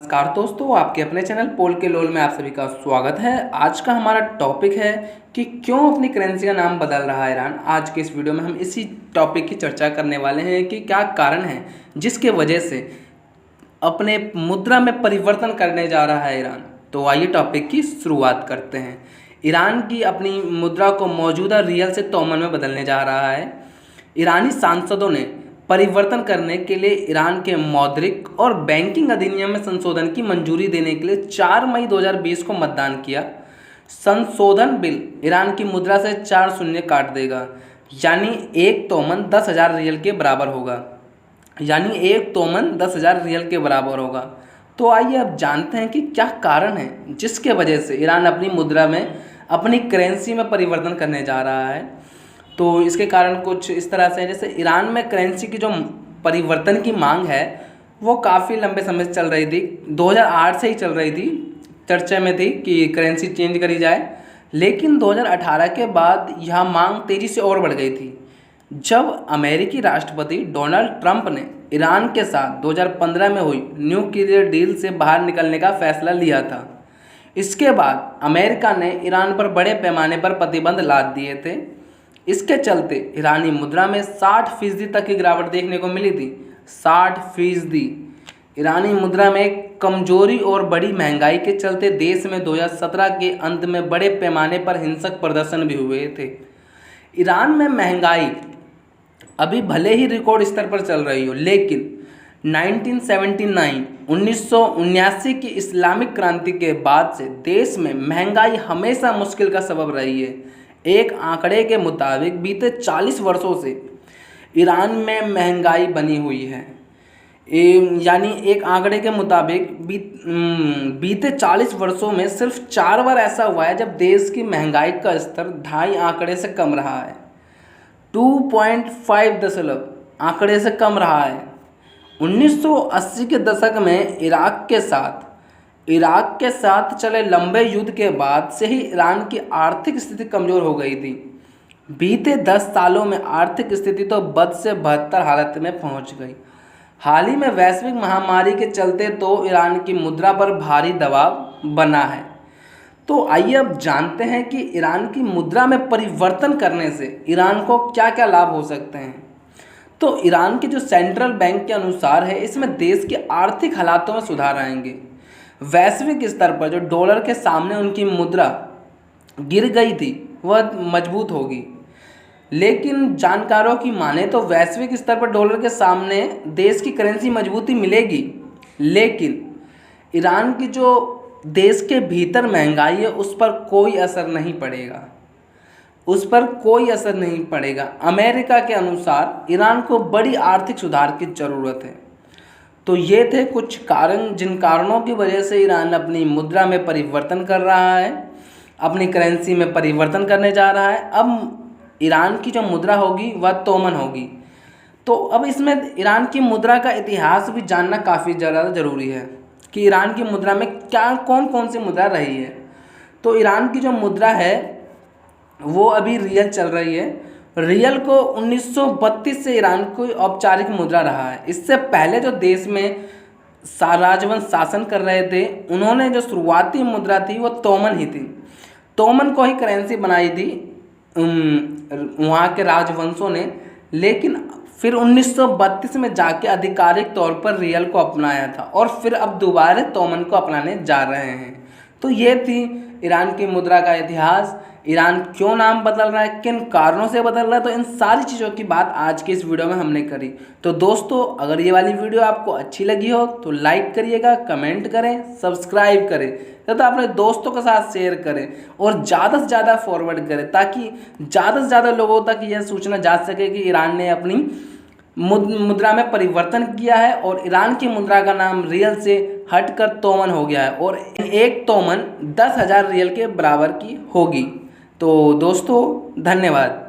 नमस्कार दोस्तों, आपके अपने चैनल पोल के लोल में आप सभी का स्वागत है। आज का हमारा टॉपिक है कि क्यों अपनी करेंसी का नाम बदल रहा है ईरान। आज के इस वीडियो में हम इसी टॉपिक की चर्चा करने वाले हैं कि क्या कारण है जिसके वजह से अपने मुद्रा में परिवर्तन करने जा रहा है ईरान। तो आइए टॉपिक की शुरुआत करते हैं। ईरान की अपनी मुद्रा को मौजूदा रियल से तोमन में बदलने जा रहा है। ईरानी सांसदों ने परिवर्तन करने के लिए ईरान के मौद्रिक और बैंकिंग अधिनियम में संशोधन की मंजूरी देने के लिए 4 मई 2020 को मतदान किया। संशोधन बिल ईरान की मुद्रा से 4 शून्य काट देगा, यानी एक तोमन 10,000 रियल के बराबर होगा। तो आइए अब जानते हैं कि क्या कारण है जिसके वजह से ईरान अपनी मुद्रा में अपनी करेंसी में परिवर्तन करने जा रहा है। तो इसके कारण कुछ इस तरह से है, जैसे ईरान में करेंसी की जो परिवर्तन की मांग है वो काफ़ी लंबे समय से चल रही थी। 2008 से ही चल रही थी, चर्चा में थी कि करेंसी चेंज करी जाए। लेकिन 2018 के बाद यह मांग तेज़ी से और बढ़ गई थी जब अमेरिकी राष्ट्रपति डोनाल्ड ट्रंप ने ईरान के साथ 2015 में हुई न्यूक्लियर डील से बाहर निकलने का फैसला लिया था। इसके बाद अमेरिका ने ईरान पर बड़े पैमाने पर प्रतिबंध लाद दिए थे। इसके चलते ईरानी मुद्रा में 60% तक की गिरावट देखने को मिली थी। 60%। ईरानी मुद्रा में कमजोरी और बड़ी महंगाई के चलते देश में 2017 के अंत में बड़े पैमाने पर हिंसक प्रदर्शन भी हुए थे। ईरान में महंगाई अभी भले ही रिकॉर्ड स्तर पर चल रही हो, लेकिन 1979 की इस्लामिक क्रांति के बाद से देश में महंगाई हमेशा मुश्किल का सबब रही है। एक आंकड़े के मुताबिक बीते 40 वर्षों से ईरान में महंगाई बनी हुई है। यानी एक आंकड़े के मुताबिक बीते 40 वर्षों में सिर्फ 4 बार ऐसा हुआ है जब देश की महंगाई का स्तर 2.5 आंकड़े से कम रहा है। 2.5 दशमलव आंकड़े से कम रहा है। 1980 के दशक में इराक के साथ चले लंबे युद्ध के बाद से ही ईरान की आर्थिक स्थिति कमज़ोर हो गई थी। बीते 10 सालों में आर्थिक स्थिति तो बद से बदतर हालत में पहुंच गई। हाल ही में वैश्विक महामारी के चलते तो ईरान की मुद्रा पर भारी दबाव बना है। तो आइए अब जानते हैं कि ईरान की मुद्रा में परिवर्तन करने से ईरान को क्या क्या लाभ हो सकते हैं। तो ईरान के जो सेंट्रल बैंक के अनुसार है, इसमें देश के आर्थिक हालातों में सुधार आएंगे। वैश्विक स्तर पर जो डॉलर के सामने उनकी मुद्रा गिर गई थी वह मजबूत होगी। लेकिन जानकारों की माने तो वैश्विक स्तर पर डॉलर के सामने देश की करेंसी मजबूती मिलेगी, लेकिन ईरान की जो देश के भीतर महंगाई है उस पर कोई असर नहीं पड़ेगा। अमेरिका के अनुसार ईरान को बड़ी आर्थिक सुधार की ज़रूरत है। तो ये थे कुछ कारण जिन कारणों की वजह से ईरान अपनी मुद्रा में परिवर्तन कर रहा है, अपनी करेंसी में परिवर्तन करने जा रहा है। अब ईरान की जो मुद्रा होगी वह तोमन होगी। तो अब इसमें ईरान की मुद्रा का इतिहास भी जानना काफ़ी ज़्यादा ज़रूरी है कि ईरान की मुद्रा में क्या कौन कौन सी मुद्रा रही है। तो ईरान की जो मुद्रा है वो अभी रियल चल रही है। रियल को 1932 से ईरान को औपचारिक मुद्रा रहा है। इससे पहले जो देश में राजवंश शासन कर रहे थे उन्होंने जो शुरुआती मुद्रा थी वो तोमन ही थी। तोमन को ही करेंसी बनाई थी वहाँ के राजवंशों ने, लेकिन फिर 1932 में जाके आधिकारिक तौर पर रियल को अपनाया था और फिर अब दोबारा तोमन को अपनाने जा रहे हैं। तो ये थी ईरान की मुद्रा का इतिहास। ईरान क्यों नाम बदल रहा है, किन कारणों से बदल रहा है, तो इन सारी चीज़ों की बात आज की इस वीडियो में हमने करी। तो दोस्तों, अगर ये वाली वीडियो आपको अच्छी लगी हो तो लाइक करिएगा, कमेंट करें, सब्सक्राइब करें तथा अपने दोस्तों के साथ शेयर करें और ज़्यादा से ज़्यादा फॉरवर्ड करें ताकि ज़्यादा से ज़्यादा लोगों तक यह सूचना जा सके कि ईरान ने अपनी मुद्रा में परिवर्तन किया है और ईरान की मुद्रा का नाम रियल से हटकर तोमन हो गया है और एक तोमन 10,000 रियल के बराबर की होगी। तो दोस्तों, धन्यवाद।